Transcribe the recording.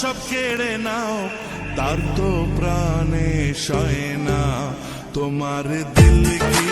সব কেড়ে নাও, তার তো প্রাণে সয় না। তোমার দিল কি